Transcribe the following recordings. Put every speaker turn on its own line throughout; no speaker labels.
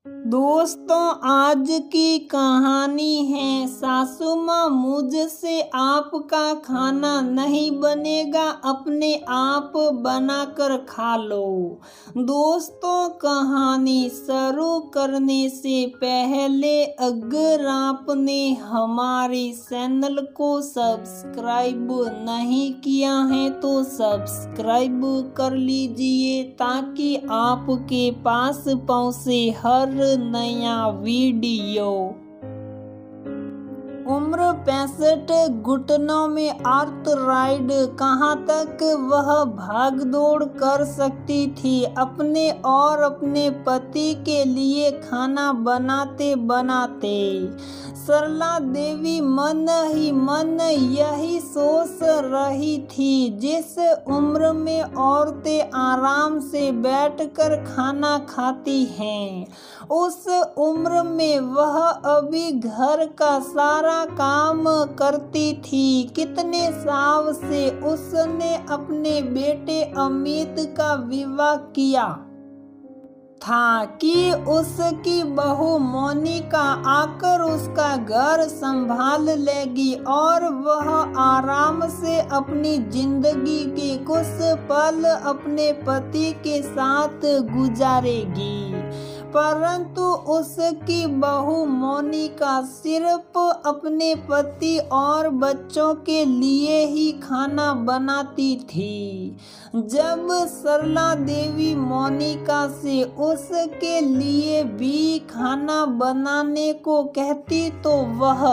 दोस्तों, आज की कहानी है सासू माँ मुझसे आपका खाना नहीं बनेगा, अपने आप बनाकर खा लो। दोस्तों, कहानी शुरू करने से पहले अगर आपने हमारे चैनल को सब्सक्राइब नहीं किया है तो सब्सक्राइब कर लीजिए ताकि आपके पास पहुँचे हर नया वीडियो। उम्र 65, घुटनों में आर्थराइड, कहाँ तक वह भाग दौड़ कर सकती थी अपने और अपने पति के लिए खाना बनाते बनाते। सरला देवी मन ही मन यही सोच रही थी, जिस उम्र में औरतें आराम से बैठकर खाना खाती हैं, उस उम्र में वह अभी घर का सारा काम करती थी। कितने साल से उसने अपने बेटे अमित का विवाह किया था कि उसकी बहू मोनिका आकर उसका घर संभाल लेगी और वह आराम से अपनी जिंदगी के कुछ पल अपने पति के साथ गुजारेगी। परंतु उसकी बहू मोनिका सिर्फ अपने पति और बच्चों के लिए ही खाना बनाती थी। जब सरला देवी मोनिका से उसके लिए भी खाना बनाने को कहती तो वह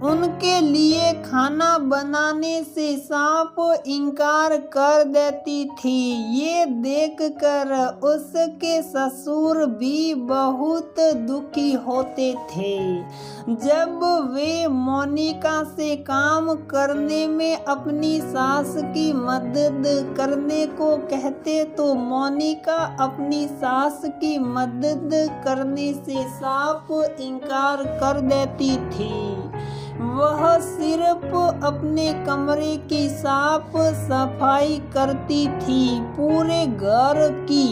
उनके लिए खाना बनाने से साफ इनकार कर देती थी। ये देखकर उसके ससुर भी बहुत दुखी होते थे। जब वे मोनिका से काम करने में अपनी सास की मदद करने को कहते तो मोनिका अपनी सास की मदद करने से साफ इनकार कर देती थी। वह सिर्फ अपने कमरे की साफ सफाई करती थी। पूरे घर की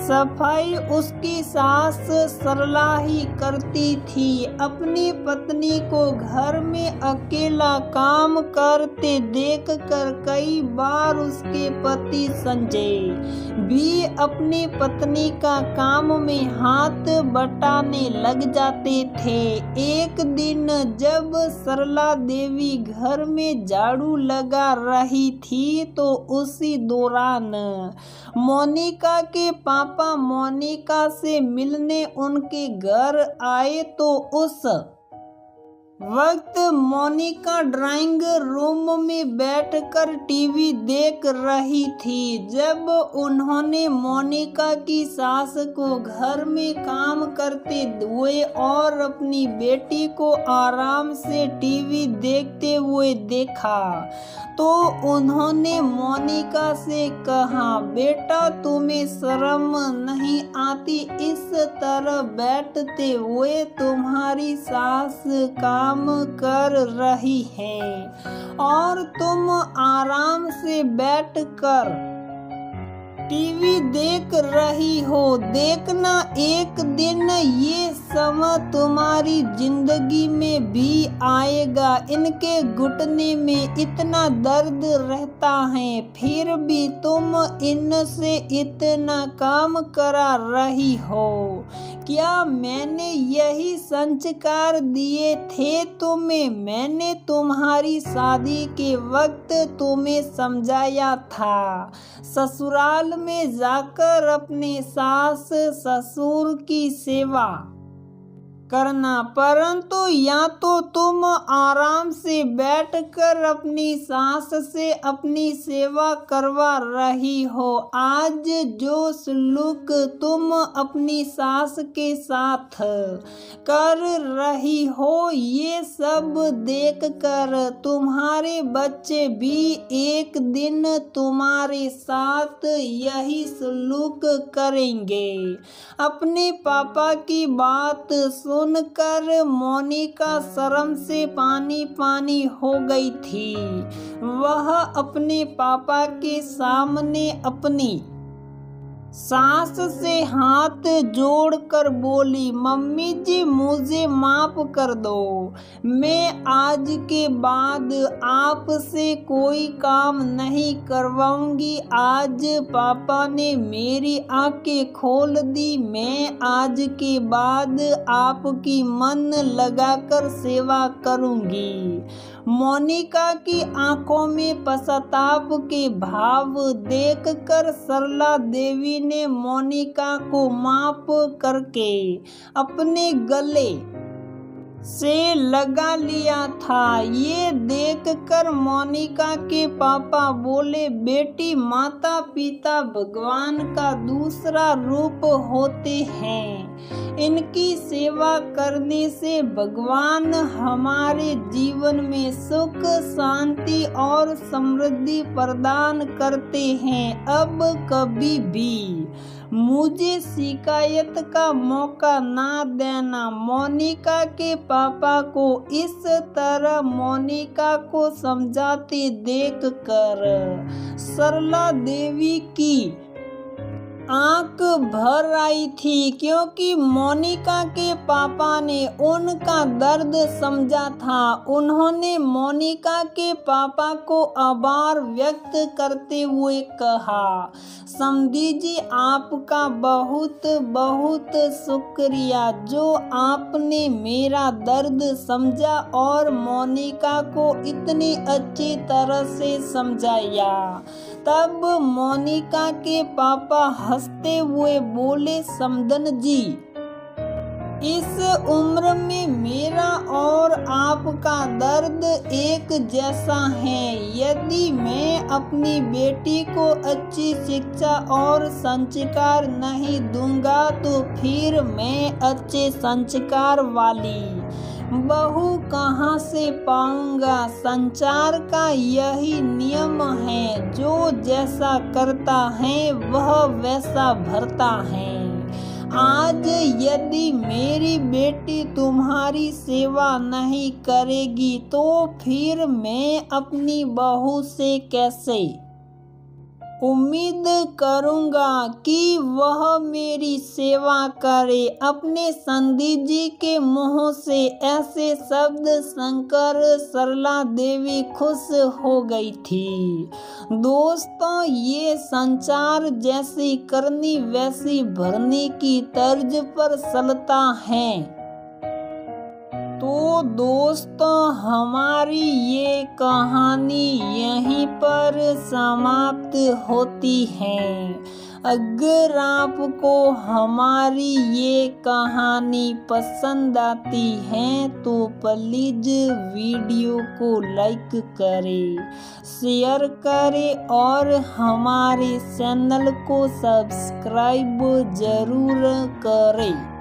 सफाई उसकी सास सरला ही करती थी। अपनी पत्नी को घर में अकेला काम करते देखकर कई बार उसके पति संजय भी अपनी पत्नी का काम में हाथ बटाने लग जाते थे। एक दिन जब सरला देवी घर में झाड़ू लगा रही थी तो उसी दौरान मोनिका के पापा मोनिका से मिलने उनके घर आए तो उस वक्त मोनिका ड्राइंग रूम में बैठकर टीवी देख रही थी। जब उन्होंने मोनिका की सास को घर में काम करते हुए और अपनी बेटी को आराम से टीवी देखते हुए देखा तो उन्होंने मोनिका से कहा, बेटा तुम्हें शर्म नहीं आती? इस तरह बैठते हुए तुम्हारी सास काम कर रही है और तुम आराम से बैठकर टीवी देख रही हो। देखना एक दिन ये समय तुम्हारी जिंदगी में भी आएगा। इनके घुटने में इतना दर्द रहता है फिर भी तुम इनसे इतना काम करा रही हो। क्या मैंने यही संस्कार दिए थे तुम्हें? मैंने तुम्हारी शादी के वक्त तुम्हें समझाया था ससुराल में जाकर अपने सास ससुर की सेवा करना, परंतु या तो तुम आराम से बैठकर अपनी सास से अपनी सेवा करवा रही हो। आज जो सलूक तुम अपनी सास के साथ कर रही हो ये सब देखकर तुम्हारे बच्चे भी एक दिन तुम्हारे साथ यही सलूक करेंगे। अपने पापा की बात सुनकर मोनिका शर्म से पानी पानी हो गई थी। वह अपने पापा के सामने अपनी सास से हाथ हाथ जोड़कर बोली, मम्मी जी मुझे माफ कर दो, मैं आज के बाद आपसे कोई काम नहीं करवाऊंगी। आज पापा ने मेरी आंखें खोल दी, मैं आज के बाद आपकी मन लगाकर सेवा करूंगी। मोनिका की आंखों में पश्चाताप के भाव देखकर सरला देवी ने मोनिका को माफ करके अपने गले से लगा लिया था। ये देखकर मोनिका के पापा बोले, बेटी माता पिता भगवान का दूसरा रूप होते हैं, इनकी सेवा करने से भगवान हमारे जीवन में सुख शांति और समृद्धि प्रदान करते हैं। अब कभी भी मुझे शिकायत का मौका ना देना। मोनिका के पापा को इस तरह मोनिका को समझाते देखकर सरला देवी की आंख भर आई थी, क्योंकि मोनिका के पापा ने उनका दर्द समझा था। उन्होंने मोनिका के पापा को आभार व्यक्त करते हुए कहा, समधी जी आपका बहुत बहुत शुक्रिया, जो आपने मेरा दर्द समझा और मोनिका को इतनी अच्छी तरह से समझाया। तब मोनिका के पापा हंसते हुए बोले, समधन जी इस उम्र में मेरा और आपका दर्द एक जैसा है। यदि मैं अपनी बेटी को अच्छी शिक्षा और संस्कार नहीं दूंगा तो फिर मैं अच्छे संस्कार वाली बहू कहाँ से पाऊंगा। संसार का यही नियम है, जो जैसा करता है वह वैसा भरता है। आज यदि मेरी बेटी तुम्हारी सेवा नहीं करेगी तो फिर मैं अपनी बहू से कैसे उम्मीद करूंगा कि वह मेरी सेवा करे। अपने समधी जी के मुंह से ऐसे शब्द सुनकर सरला देवी खुश हो गई थी। दोस्तों, ये संसार जैसी करनी वैसी भरने की तर्ज पर चलता है। तो दोस्तों, हमारी ये कहानी यहीं पर समाप्त होती है। अगर आपको हमारी ये कहानी पसंद आती है तो प्लीज वीडियो को लाइक करें, शेयर करें और हमारे चैनल को सब्सक्राइब जरूर करें।